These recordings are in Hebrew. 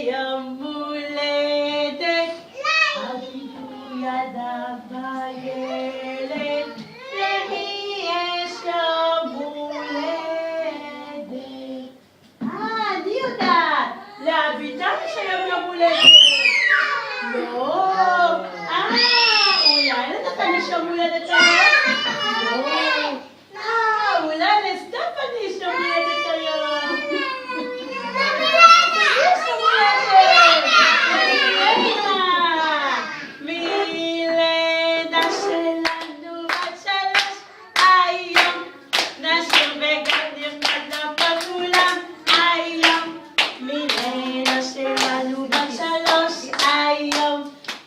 יום הולדת, אביבו ידיו בילד, למי יש יום הולדת? אני יודעת, לאביטל יש היום יום הולדת. לא, אולי לנתן יש יום הולדת היום? לא, אולי לסטפני יש יום הולדת היום. מילדה שלנו בת 3 היום, נשיר וגם נרקד לפה כולם היום. מילדה שלנו בת 3 היום,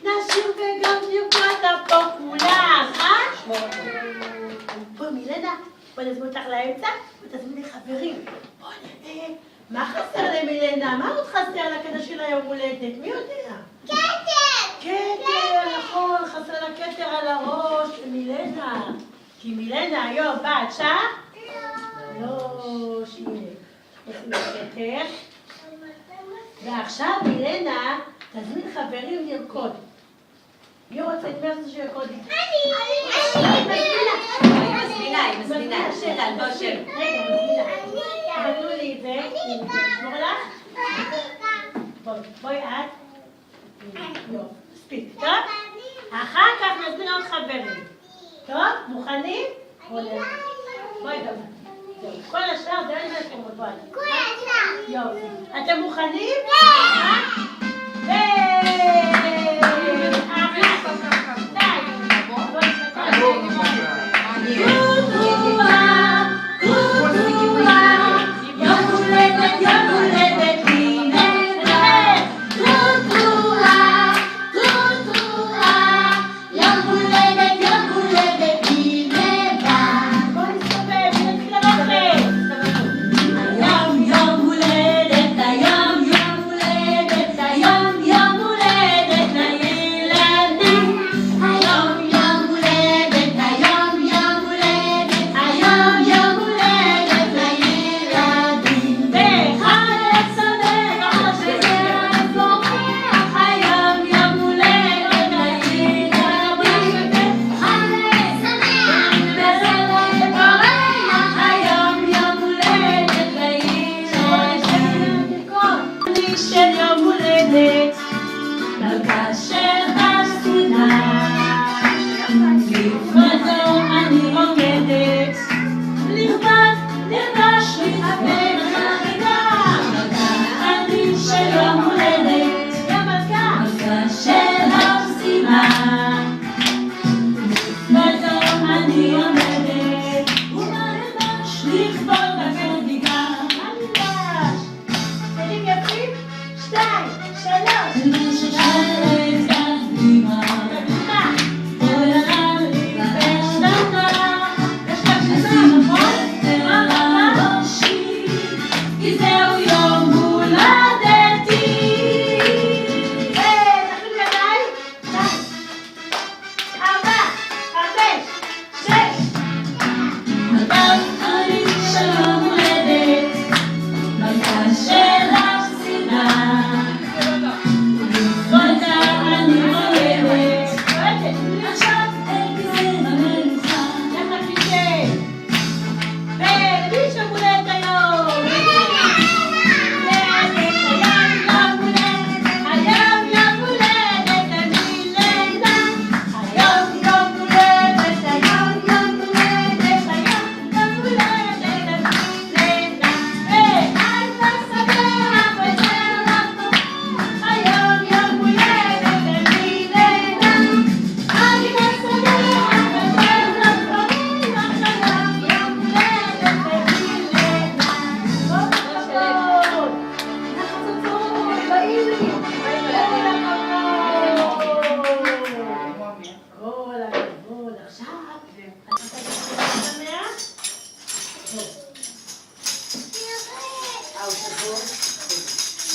נשיר וגם נרקד לפה כולם. בוא מילדה, בוא נזמין אותך לאמצע ותזמיני חברים. בוא נראה מה חסר למילנה, מה עוד חסר לה כדי של היום הולדת? מי יודע? כתר! כתר, נכון, חסר לה כתר על הראש למילנה. כי מילנה היום בת שעה? לא, שיהיה. נשים כתר. ועכשיו מילנה תזמין חברים לרקוד. מי רוצה את מי רוצה שירקוד? אני מזמינה. רגע, מזמינה. אבל תנו לי את זה, נשמור לך. בואי את. יופי, מספיק, טוב? אחר כך נזמין עוד חברים. טוב? מוכנים? בואי גם. כל השאר זה אין לכם עוד בואי. יופי. אתם מוכנים?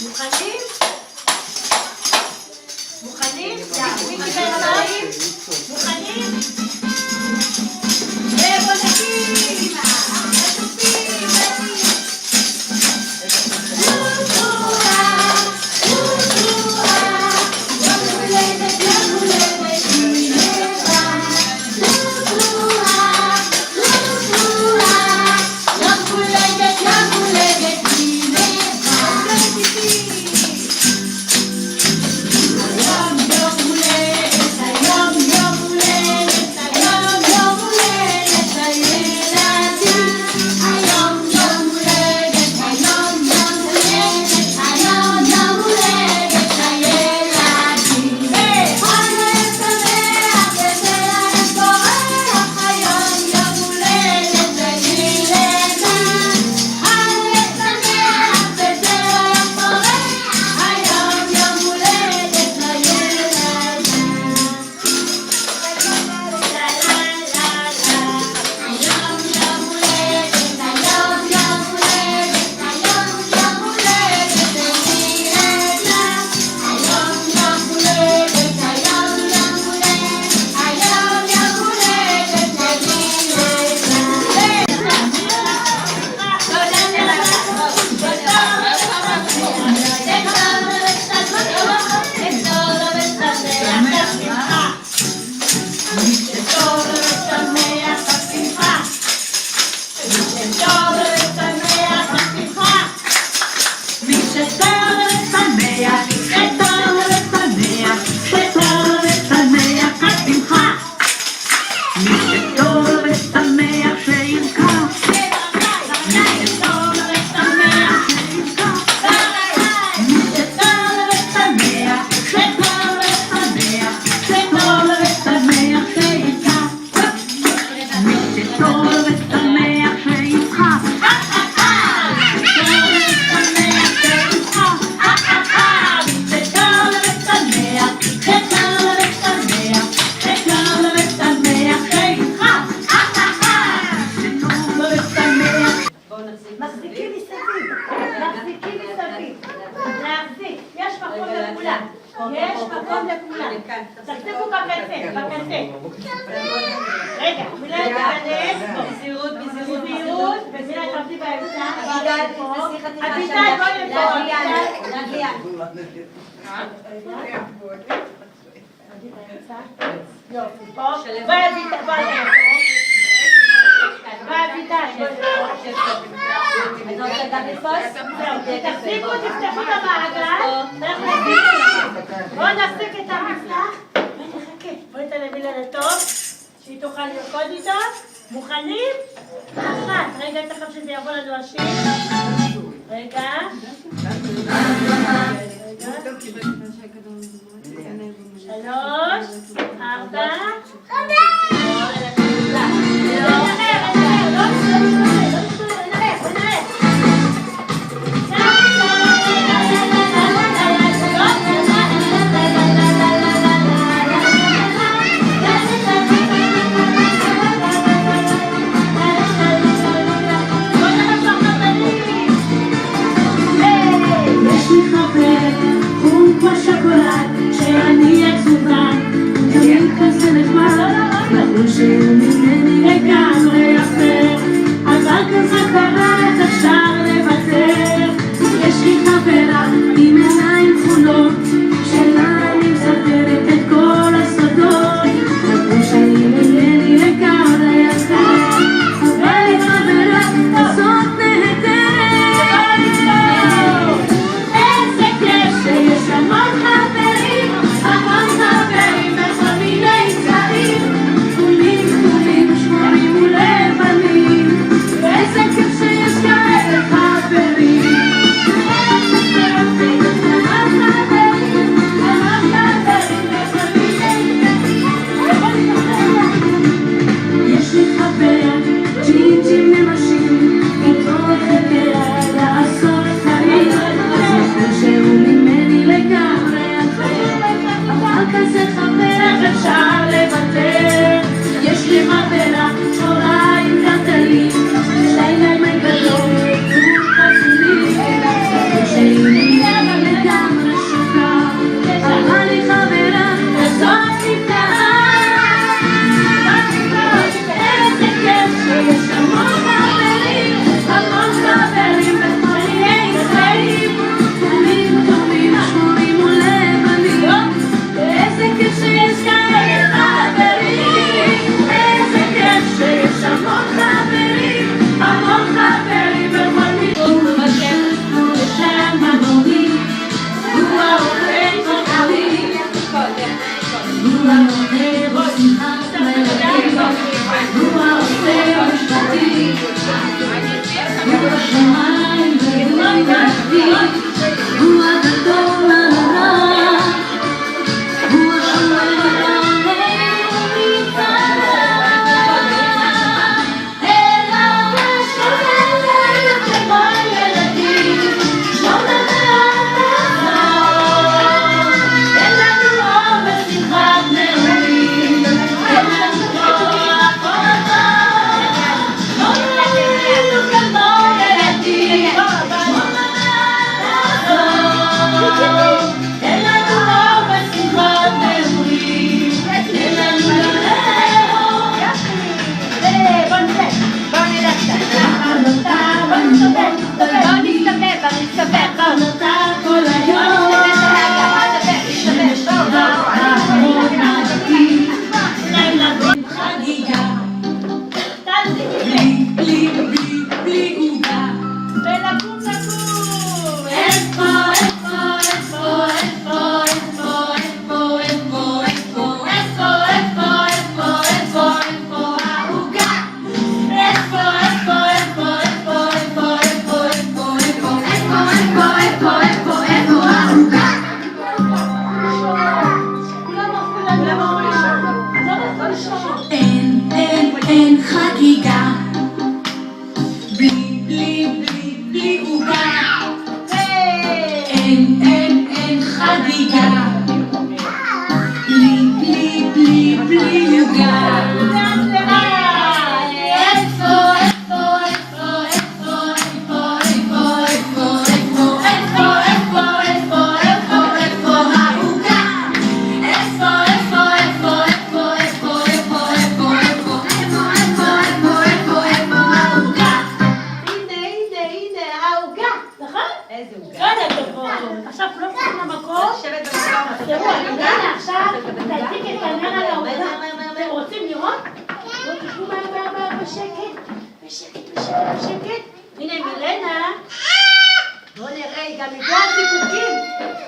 מוכנים? מוכנים? מי קיבל חיים? מוכנים? בוא נקים! התופים! יש מקום לכולם. תחזיקו בקצה. רגע, מילה תיכנס. בזהירות, ומילה תעבדי באמצע. אביטל, בואי לפה. נגיע. יופי, פה. בואי אביטל. תפסיקו, תפתחו את המעגל. בואו נפסיק את המפלח. בואי ניתן למילה לטוב, שהיא תוכל לרקוד איתו. מוכנים? אחת. רגע, תכף שזה יבוא לנו השיר. רגע. 3, 4. נכון? תראו, הנה עכשיו, תדליק את הנר על העוגה. אתם רוצים לראות? בואו תשבו בשקט. בשקט. הנה מילנה. בואו נראה, היא גם הביאה זיקוקים.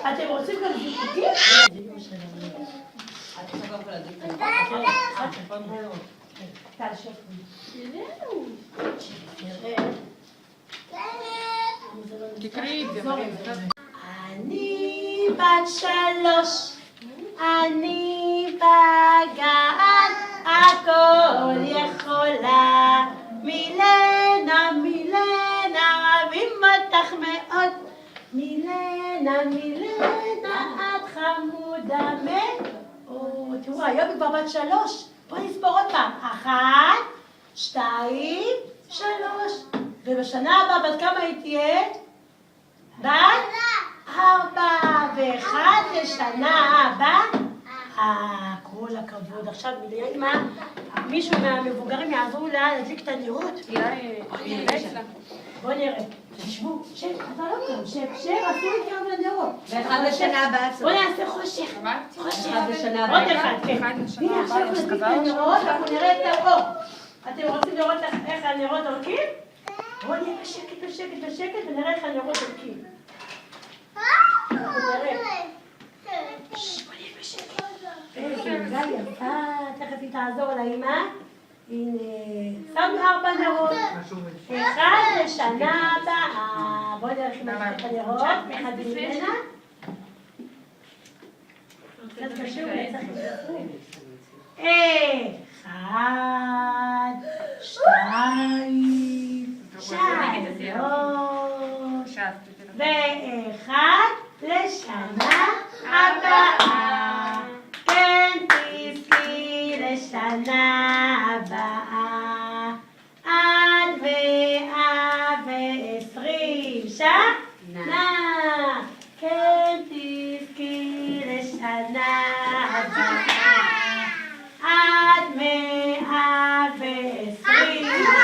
אתם רוצים גם זיקוקים? אני בת 3, אני בגן, הכל יכולה. מילנה, אוהבים אותך מאוד. מילנה, את חמודה מאוד. תראו, היום היא כבר בת 3. בואו נספור עוד פעם. 1, 2, 3. ובשנה הבאה, בת כמה היא תהיה? בת 4. ו1 לשנה הבאה. כל הכבוד. עכשיו, מישהו מהמבוגרים יעזרו לה להדליק את הנרות. בואו נראה. תשבו, שב, אתה לא קם, שב, עשו את גם לנרות. ואחד לשנה הבאה. בואו נעשה חושך. אחד לשנה הבאה. עוד אחד, כן. הנה, עכשיו נדליק את הנרות, אנחנו נראה את האור. אתם רוצים לראות איך הנרות דולקים? בואו נהיה בשקט, ונראה איך הנרות דולקים. אנחנו נראה. בואו נהיה בשקט. גלגל יפה, תכף היא תעזור לאמא. הנה, שמנו 4 נרות. 1 לשנה הבאה. בואי נראה איך היא נדליק את הנרות. אחד ממנה. קצת קשה, אולי צריך לספור. 1, 2, 3. ו1 לשנה הבאה. כן תזכי לשנה הבאה. עד 120 שנה. כן תזכי לשנה הבאה. עד 120 שנה.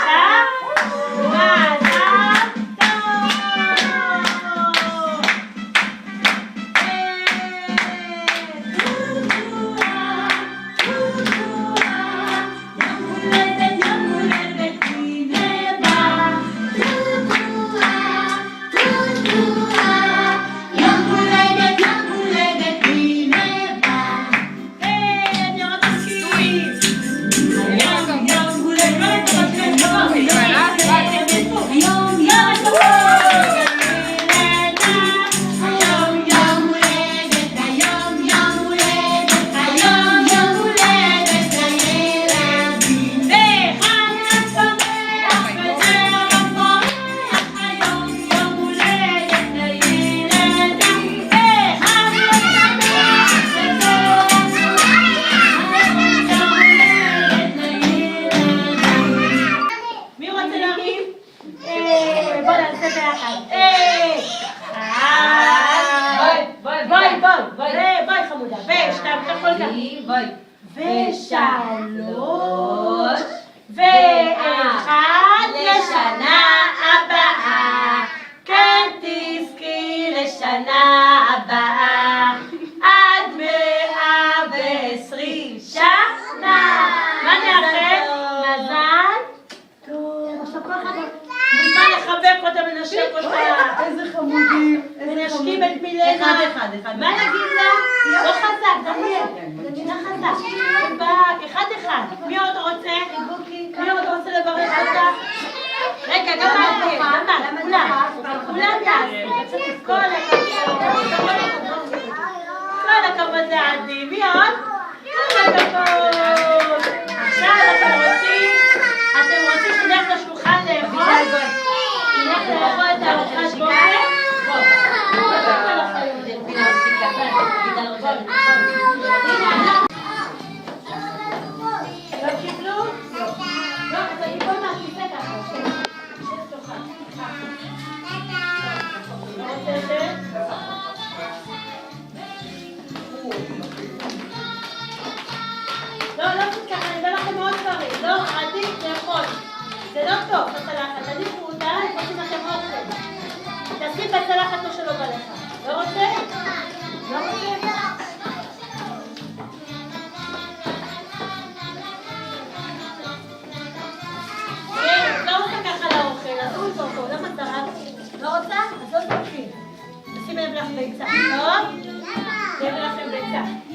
ושלוש, ואחד לשנה הבאה. כן תזכי לשנה הבאה. עד 120 שנה. מה נאחל? מזל טוב. עכשיו כל אחד מוזמן לחבק אותה ונשק אותה. איזה חמודים. ונשקים את מילנה. אחד. מה נגיד לה? לא חזק, דניאל. נגידה חזק. אחד. מי עוד רוצה? מי עוד רוצה לברך אותה? רגע, גם כולם תעשו. כל הכבוד לעדי. מי עוד? כל הכבוד. עכשיו אתם רוצים שנלך לשולחן לאכול? נלך לאכול את הארוחת בוקר? לא קיבלו? לא, אז אני בוא מהכיסא ככה. שב תוכל. לא רוצה לשבת? לא ככה, אני אדע לכם מאוד דברים. לא, עדיף לאכול. זה לא טוב, בצלחת. תניחו אותה, הם עושים לכם אוכל. תשים בצלחת לא שלא בא לך. לא רוצה? לא אני אביא לך ביצה, טוב? אני אביא לכם ביצה.